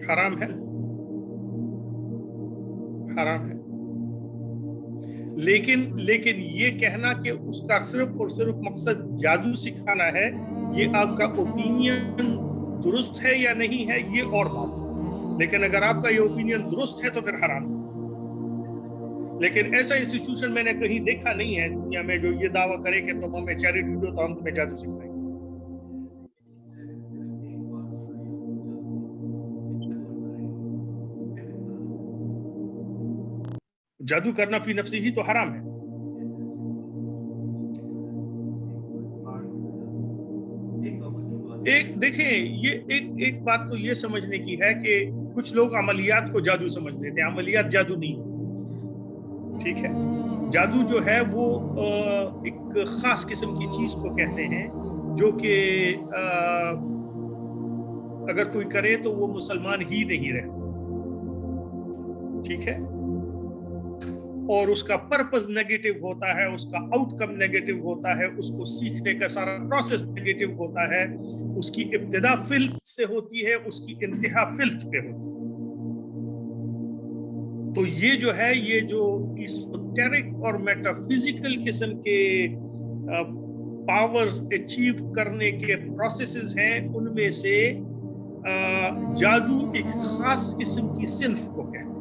حرام ہے، حرام ہے، لیکن یہ کہنا کہ اس کا صرف اور صرف مقصد جادو سکھانا ہے، یہ آپ کا اوپینین درست ہے یا نہیں ہے یہ اور بات ہے، لیکن اگر آپ کا یہ اوپینین درست ہے تو پھر حرام ہے۔ لیکن ایسا انسٹیٹیوشن میں نے کہیں دیکھا نہیں ہے دنیا میں جو یہ دعویٰ کرے کہ تم ہمیں چیریٹی دو تو ہم تمہیں جادو سکھائیں گے۔ جادو کرنا فی نفسی ہی تو حرام ہے۔ دیکھیں یہ ایک بات تو یہ سمجھنے کی ہے کہ کچھ لوگ عملیات کو جادو سمجھ لیتے ہیں، عملیات جادو نہیں ہوتی، ٹھیک ہے؟ جادو جو ہے وہ ایک خاص قسم کی چیز کو کہتے ہیں جو کہ اگر کوئی کرے تو وہ مسلمان ہی نہیں رہتا، ٹھیک ہے؟ اور اس کا پرپز نیگیٹو ہوتا ہے، اس کا آؤٹ کم نیگیٹو ہوتا ہے، اس کو سیکھنے کا سارا پروسیس نیگیٹو ہوتا ہے، اس کی ابتدا فلت سے ہوتی ہے، اس کی انتہا فلت پہ ہوتی ہے۔ تو یہ جو ہے، یہ جو ایسوٹیرک اور میٹافزیکل قسم کے پاورز اچیو کرنے کے پروسیسز ہیں، ان میں سے جادو ایک خاص قسم کی صنف کو کہتے ہیں،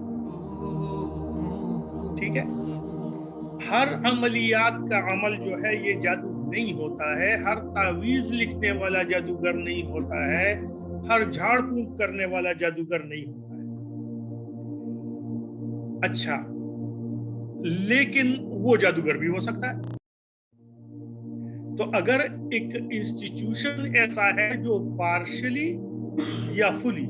ٹھیک ہے؟ ہر عملیات کا عمل جو ہے یہ جادو نہیں ہوتا ہے، ہر تعویذ لکھنے والا جادوگر نہیں ہوتا ہے، ہر جھاڑ پھونک کرنے والا جادوگر نہیں ہوتا ہے۔ اچھا، لیکن وہ جادوگر بھی ہو سکتا ہے۔ تو اگر ایک انسٹیٹیوشن ایسا ہے جو پارشلی یا فلی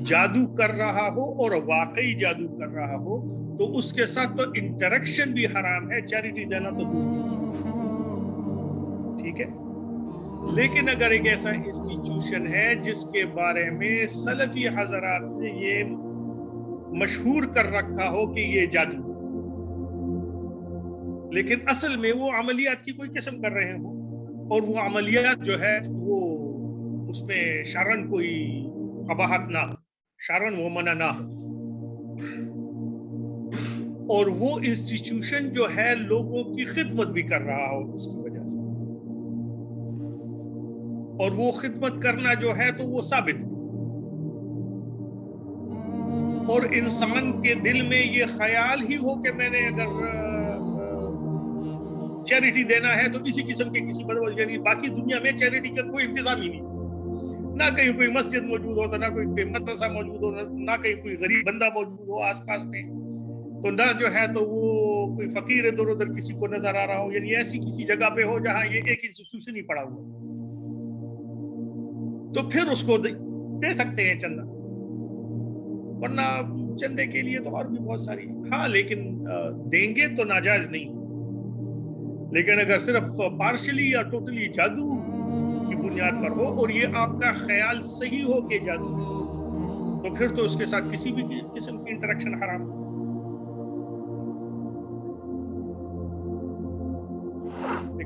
جادو کر رہا ہو اور واقعی جادو کر رہا ہو تو اس کے ساتھ تو انٹریکشن بھی حرام ہے، چیریٹی دینا تو دور، ٹھیک ہے؟ لیکن اگر ایک ایسا انسٹیٹیوشن ہے جس کے بارے میں سلفی حضرات نے یہ مشہور کر رکھا ہو کہ یہ جادو، لیکن اصل میں وہ عملیات کی کوئی قسم کر رہے ہوں اور وہ عملیات جو ہے وہ اس میں شرعن کوئی قباحت نہ ہو، شرعن وہ منع نہ ہو، اور وہ انسٹیٹیوشن جو ہے لوگوں کی خدمت بھی کر رہا ہو اس کی وجہ سے، اور وہ خدمت کرنا جو ہے تو وہ ثابت ہے، اور انسان کے دل میں یہ خیال ہی ہو کہ میں نے اگر چیریٹی دینا ہے تو اسی قسم کے کسی بدول، یعنی باقی دنیا میں چیریٹی کا کوئی انتظام ہی نہیں، نہ کہیں کوئی مسجد موجود ہوتا، نہ کوئی مدرسہ موجود ہو، نہ کہیں کوئی غریب بندہ موجود ہو آس پاس میں، تو نہ جو ہے تو وہ کوئی فقیر ادھر ادھر کسی کو نظر آ رہا ہو، یعنی ایسی کسی جگہ پہ ہو جہاں یہ ایک انسٹیٹیوشن ہی پڑا ہوا، تو پھر اس کو دے سکتے ہیں چندہ، ورنہ چندے کے لیے تو اور بھی بہت ساری، ہاں لیکن دیں گے تو ناجائز نہیں، لیکن اگر صرف پارشلی یا ٹوٹلی جادو کی بنیاد پر ہو اور یہ آپ کا خیال صحیح ہو کہ جادو ہے تو پھر تو اس کے ساتھ کسی بھی قسم کی انٹریکشن حرام ہے۔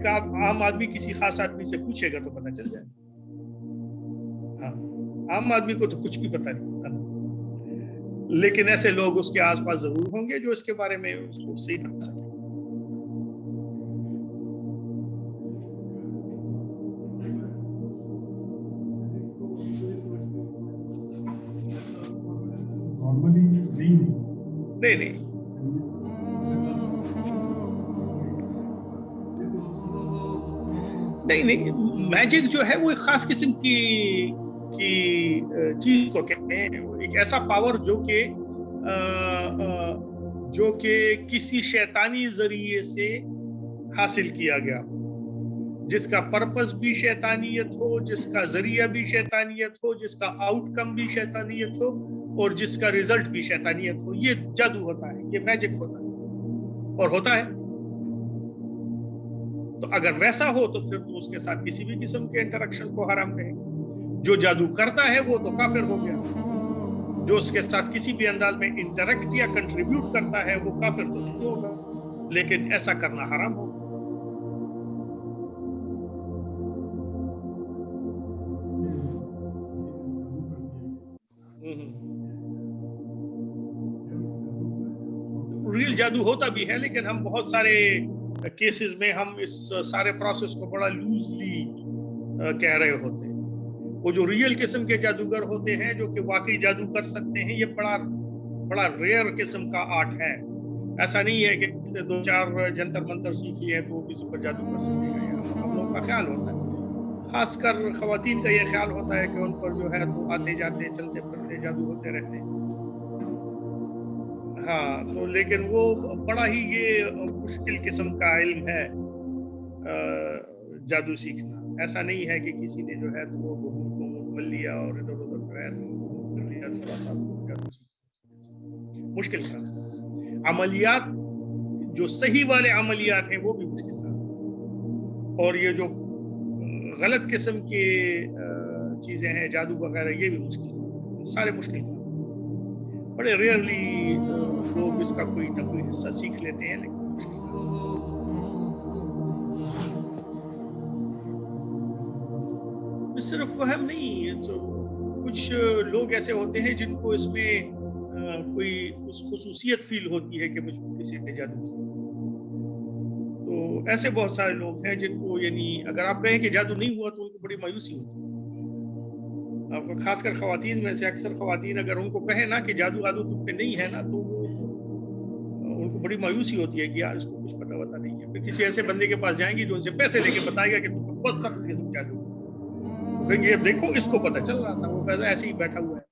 آپ عام آدمی کسی خاص آدمی سے پوچھے گا تو پتہ چل جائے، ہاں عام آدمی کو تو کچھ بھی پتہ نہیں، لیکن ایسے لوگ اس کے آس پاس ضرور ہوں گے جو اس کے بارے میں اس کو صحیح بتا سکیں۔ نہیں میجک جو ہے وہ ایک خاص قسم کی چیز کو کہتے ہیں، ایک ایسا پاور جو کہ کسی شیطانی ذریعے سے حاصل کیا گیا، جس کا پرپس بھی شیطانیت ہو، جس کا ذریعہ بھی شیطانیت ہو، جس کا آؤٹ کم بھی شیطانیت ہو، اور جس کا ریزلٹ بھی شیطانیت ہو، یہ جادو ہوتا ہے، یہ میجک ہوتا ہے اور ہوتا ہے۔ تو اگر ویسا ہو تو پھر تو اس کے ساتھ کسی بھی قسم کے انٹریکشن کو حرام کہیں گے۔ جو جادو کرتا ہے وہ تو کافر ہو گیا، جو اس کے ساتھ کسی بھی انداز میں انٹریکٹ یا کنٹریبیوٹ کرتا ہے وہ کافر تو نہیں ہوگا، لیکن ایسا کرنا حرام ہوگا۔ ریل جادو ہوتا بھی ہے، لیکن ہم بہت سارے کیسز میں ہم اس سارے پروسیس کو بڑا لوزلی کہہ رہے ہوتے ہیں۔ وہ جو ریئل قسم کے جادوگر ہوتے ہیں جو کہ واقعی جادو کر سکتے ہیں، یہ بڑا ریئر قسم کا آرٹ ہے۔ ایسا نہیں ہے کہ 2-4 جنتر منتر سیکھ لیے تو وہ کسی پر جادو کر سکتے ہیں۔ ہم لوگوں کا خیال ہوتا ہے، خاص کر خواتین کا یہ خیال ہوتا ہے کہ ان پر جو ہے تو آتے جاتے چلتے پھرتے جادو ہوتے رہتے ہیں۔ ہاں تو لیکن وہ بڑا ہی یہ مشکل قسم کا علم ہے جادو سیکھنا۔ ایسا نہیں ہے کہ کسی نے جو ہے تو وہ مل لیا اور ادھر ادھر جو ہے کر لیا تھوڑا سا جادو سیکھنا۔ مشکل تھا۔ عملیات جو صحیح والے عملیات ہیں وہ بھی مشکل تھا، اور یہ جو غلط قسم کی چیزیں ہیں جادو وغیرہ یہ بھی مشکل تھا، سارے مشکل تھا۔ بڑے ریئرلی لوگ اس کا کوئی نہ کوئی حصہ سیکھ لیتے ہیں، لیکن مشکل تھا۔ صرف وہم نہیں، تو کچھ لوگ ایسے ہوتے ہیں جن کو اس میں کوئی خصوصیت فیل ہوتی ہے کہ مجھ کو کسی نے جادو کیا۔ تو ایسے بہت سارے لوگ ہیں جن کو، یعنی اگر آپ کہیں کہ جادو نہیں ہوا تو ان کو بڑی مایوسی ہوتی ہے۔ آپ کو خاص کر خواتین میں سے اکثر خواتین اگر ان کو کہیں نا کہ جادو تم پہ نہیں ہے نا، تو ان کو بڑی مایوسی ہوتی ہے کہ یار اس کو کچھ پتہ وتا نہیں ہے۔ پھر کسی ایسے بندے کے پاس جائیں گی جو ان سے پیسے لے کے بتائے گا کہ تم کو بہت سخت قسم جادو، کہیں گے دیکھو اس کو پتہ چل رہا تھا، وہ ایسے ہی بیٹھا ہوا ہے۔